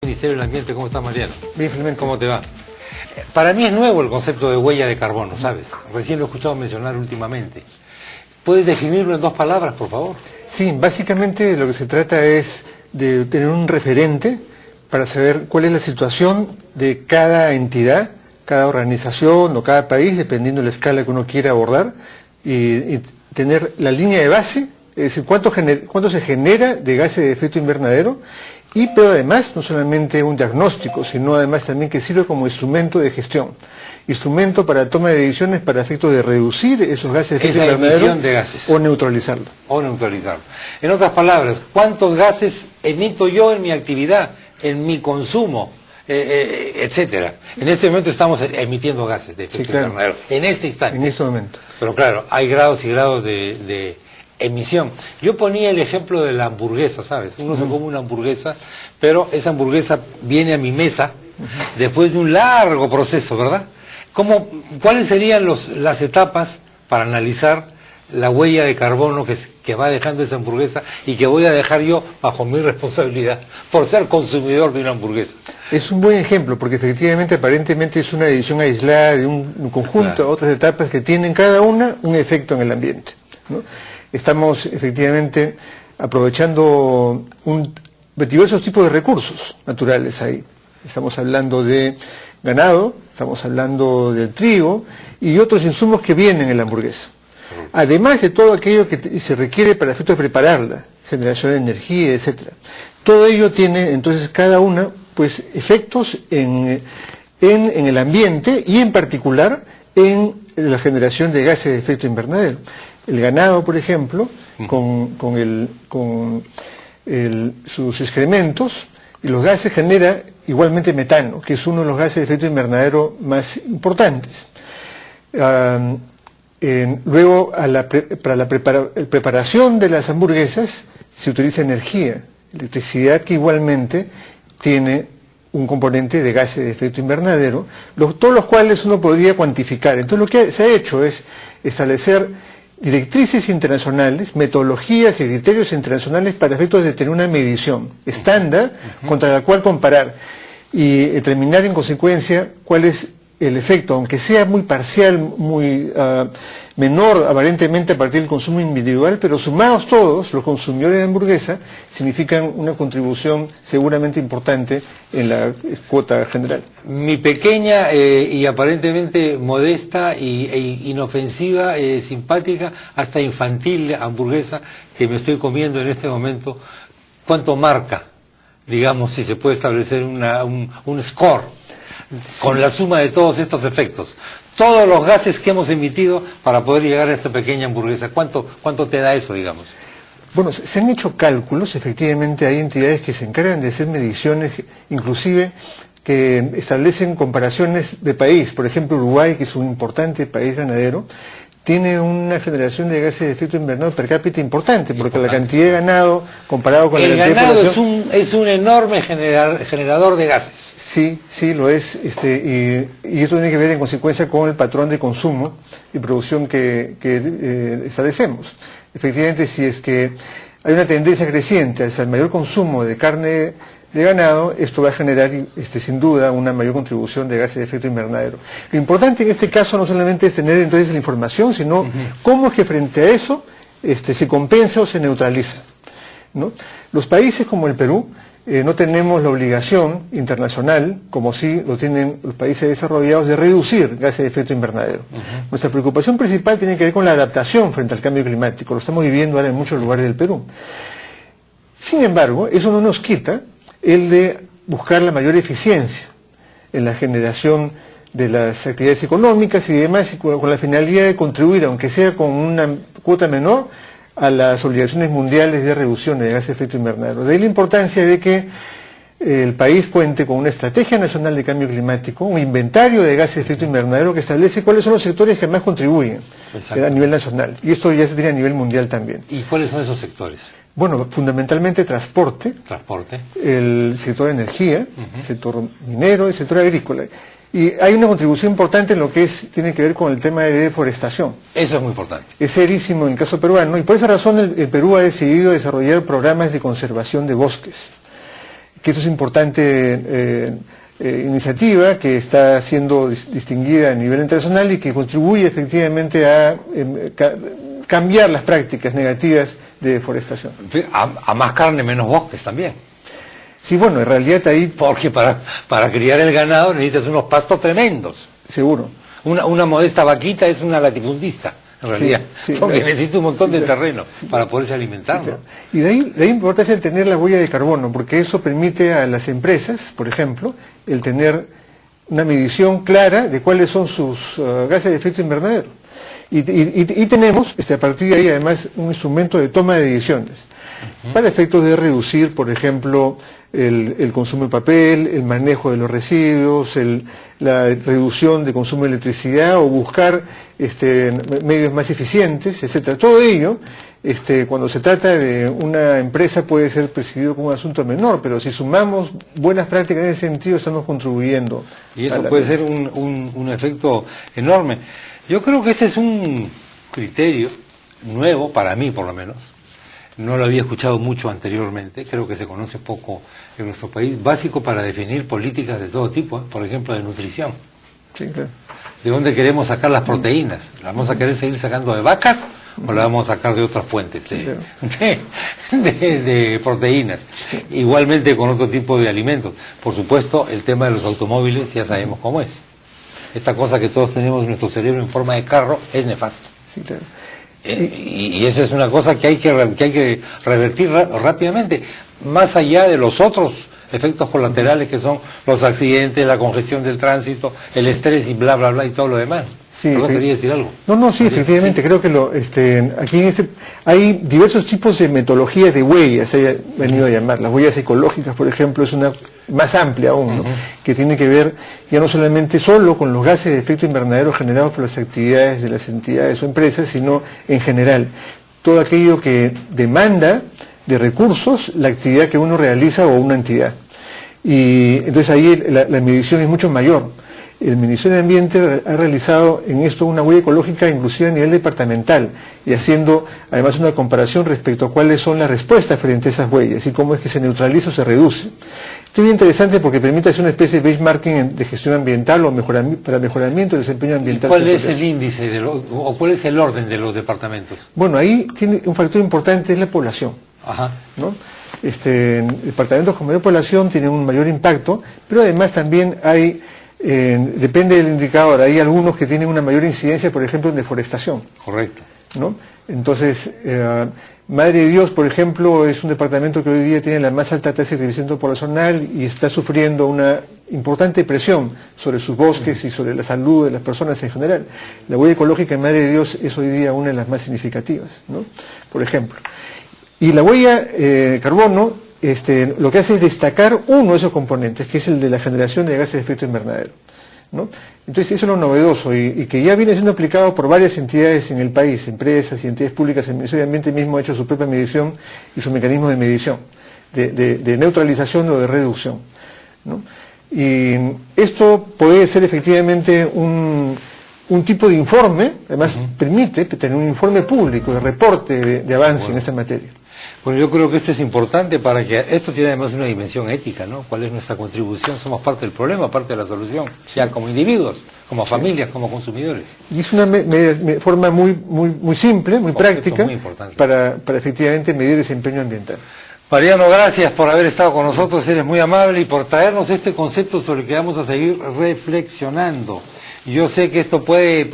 Ministerio del Ambiente, ¿cómo está, Mariano? Bien, Clemente. ¿Cómo te va? Para mí es nuevo el concepto de huella de carbono, ¿sabes? Recién lo he escuchado mencionar últimamente. ¿Puedes definirlo en 2 palabras, por favor? Sí, básicamente lo que se trata es de tener un referente para saber cuál es la situación de cada entidad, cada organización o cada país, dependiendo de la escala que uno quiera abordar, y tener la línea de base, es decir, cuánto se genera de gases de efecto invernadero, pero además no solamente un diagnóstico, sino además también que sirve como instrumento de gestión, instrumento para toma de decisiones para efectos de reducir esos gases de efecto invernadero de gases. o neutralizarlo. En otras palabras, ¿cuántos gases emito yo en mi actividad, en mi consumo, etcétera? En este momento estamos emitiendo gases de efecto invernadero, en este instante. En este momento. Pero claro, hay grados y grados de emisión. Yo ponía el ejemplo de la hamburguesa, ¿sabes? Uno se come una hamburguesa, pero esa hamburguesa viene a mi mesa después de un largo proceso, ¿verdad? ¿Cuáles serían las etapas para analizar la huella de carbono que va dejando esa hamburguesa y que voy a dejar yo bajo mi responsabilidad por ser consumidor de una hamburguesa? Es un buen ejemplo, porque efectivamente, aparentemente es una división aislada de un conjunto de otras etapas que tienen cada una un efecto en el ambiente, ¿no? Estamos efectivamente aprovechando diversos tipos de recursos naturales ahí. Estamos hablando de ganado, estamos hablando del trigo y otros insumos que vienen en la hamburguesa. Además de todo aquello que se requiere para efectos de prepararla, generación de energía, etcétera. Todo ello tiene entonces cada una pues efectos en el ambiente y en particular en la generación de gases de efecto invernadero. El ganado, por ejemplo, con sus excrementos y los gases genera igualmente metano, que es uno de los gases de efecto invernadero más importantes. Luego, para la preparación de las hamburguesas se utiliza energía, electricidad, que igualmente tiene un componente de gases de efecto invernadero, todos los cuales uno podría cuantificar. Entonces lo que se ha hecho es establecer directrices internacionales, metodologías y criterios internacionales para efectos de tener una medición estándar contra la cual comparar y determinar en consecuencia cuál es el efecto, aunque sea muy parcial, muy menor aparentemente a partir del consumo individual, pero sumados todos, los consumidores de hamburguesa, significan una contribución seguramente importante en la cuota general. Mi pequeña y aparentemente modesta e inofensiva, simpática, hasta infantil hamburguesa que me estoy comiendo en este momento, ¿cuánto marca? Digamos, si se puede establecer un score con la suma de todos estos efectos. Todos los gases que hemos emitido para poder llegar a esta pequeña hamburguesa, ¿cuánto te da eso, digamos? Bueno, se han hecho cálculos, efectivamente hay entidades que se encargan de hacer mediciones, inclusive que establecen comparaciones de país. Por ejemplo, Uruguay, que es un importante país ganadero, tiene una generación de gases de efecto invernadero per cápita importante, porque la cantidad de ganado comparado con la cantidad de población... El ganado es un enorme generador de gases. Sí, lo es, y esto tiene que ver en consecuencia con el patrón de consumo y producción que establecemos. Efectivamente, si es que hay una tendencia creciente hacia el mayor consumo de carne de ganado, esto va a generar sin duda una mayor contribución de gases de efecto invernadero. Lo importante en este caso no solamente es tener entonces la información, sino cómo es que frente a eso se compensa o se neutraliza, ¿no? Los países como el Perú no tenemos la obligación internacional, como sí lo tienen los países desarrollados, de reducir gases de efecto invernadero. Nuestra preocupación principal tiene que ver con la adaptación frente al cambio climático. Lo estamos viviendo ahora en muchos lugares del Perú. Sin embargo, eso no nos quita el de buscar la mayor eficiencia en la generación de las actividades económicas y demás, y con la finalidad de contribuir, aunque sea con una cuota menor, a las obligaciones mundiales de reducción de gases de efecto invernadero. De ahí la importancia de que el país cuente con una estrategia nacional de cambio climático, un inventario de gases de efecto invernadero que establece cuáles son los sectores que más contribuyen a nivel nacional. Y esto ya se tiene a nivel mundial también. ¿Y cuáles son esos sectores? Bueno, fundamentalmente transporte, el sector energía, el sector minero, el sector agrícola. Y hay una contribución importante en lo que tiene que ver con el tema de deforestación. Eso es muy importante. Es serísimo en el caso peruano, y por esa razón el Perú ha decidido desarrollar programas de conservación de bosques, que eso es importante iniciativa que está siendo distinguida a nivel internacional y que contribuye efectivamente a cambiar las prácticas negativas de deforestación. A más carne, menos bosques también. Sí, bueno, en realidad ahí... Porque para criar el ganado necesitas unos pastos tremendos. Seguro. Una modesta vaquita es una latifundista, en realidad, sí, porque claro. necesita un montón de Claro. terreno para poderse alimentar. Sí, claro. Y de ahí la importancia de tener la huella de carbono, porque eso permite a las empresas, por ejemplo, el tener una medición clara de cuáles son sus gases de efecto invernadero. Y tenemos, a partir de ahí, además, un instrumento de toma de decisiones, para efectos de reducir, por ejemplo, el consumo de papel, el manejo de los residuos, la reducción de consumo de electricidad o buscar medios más eficientes, etcétera. Todo ello, cuando se trata de una empresa, puede ser percibido como un asunto menor, pero si sumamos buenas prácticas en ese sentido, estamos contribuyendo. Y eso puede ser un efecto enorme. Yo creo que este es un criterio nuevo, para mí por lo menos. No lo había escuchado mucho anteriormente, creo que se conoce poco en nuestro país, básico para definir políticas de todo tipo, por ejemplo de nutrición. Sí, claro. ¿De dónde queremos sacar las proteínas? ¿Las vamos a querer seguir sacando de vacas o las vamos a sacar de otras fuentes de proteínas? Sí. Igualmente con otro tipo de alimentos. Por supuesto, el tema de los automóviles ya sabemos cómo es. Esta cosa que todos tenemos en nuestro cerebro en forma de carro es nefasta. Sí, claro. Y eso es una cosa que hay que revertir rápidamente, más allá de los otros efectos colaterales que son los accidentes, la congestión del tránsito, el estrés y bla, bla, bla y todo lo demás. Sí, ¿No quería decir algo? No, sí, efectivamente, sí. Creo que aquí hay diversos tipos de metodologías de huellas, se ha venido a llamar. Las huellas ecológicas, por ejemplo, es una más amplia aún, ¿no? Que tiene que ver ya no solamente solo con los gases de efecto invernadero generados por las actividades de las entidades o empresas, sino en general. Todo aquello que demanda de recursos la actividad que uno realiza o una entidad. Y entonces ahí la medición es mucho mayor. El Ministerio de Ambiente ha realizado en esto una huella ecológica inclusive a nivel departamental y haciendo además una comparación respecto a cuáles son las respuestas frente a esas huellas y cómo es que se neutraliza o se reduce. Esto es bien interesante porque permite hacer una especie de benchmarking de gestión ambiental o para mejoramiento del desempeño ambiental. ¿Y cuál es el índice o cuál es el orden de los departamentos? Bueno, ahí tiene un factor importante, es la población. Ajá. ¿No? Departamentos con mayor población tienen un mayor impacto, pero además también hay... depende del indicador, hay algunos que tienen una mayor incidencia, por ejemplo, en deforestación. Correcto. ¿No? Entonces, Madre de Dios, por ejemplo, es un departamento que hoy día tiene la más alta tasa de crecimiento poblacional y está sufriendo una importante presión sobre sus bosques y sobre la salud de las personas en general. La huella ecológica en Madre de Dios es hoy día una de las más significativas, ¿no? Por ejemplo. Y la huella carbono, lo que hace es destacar uno de esos componentes, que es el de la generación de gases de efecto invernadero, ¿no? Entonces eso es lo novedoso y que ya viene siendo aplicado por varias entidades en el país, empresas y entidades públicas. El Ministerio de Ambiente mismo ha hecho su propia medición y su mecanismo de medición, de neutralización o de reducción, ¿no? Y esto puede ser efectivamente un tipo de informe, además permite tener un informe público de reporte de avance en esta materia. Bueno, yo creo que esto es importante para que esto tiene además una dimensión ética, ¿no? ¿Cuál es nuestra contribución? Somos parte del problema, parte de la solución, ya como individuos, como familias, como consumidores. Y es una forma muy simple, muy práctica, muy para efectivamente medir desempeño ambiental. Mariano, gracias por haber estado con nosotros, eres muy amable y por traernos este concepto sobre el que vamos a seguir reflexionando. Yo sé que esto puede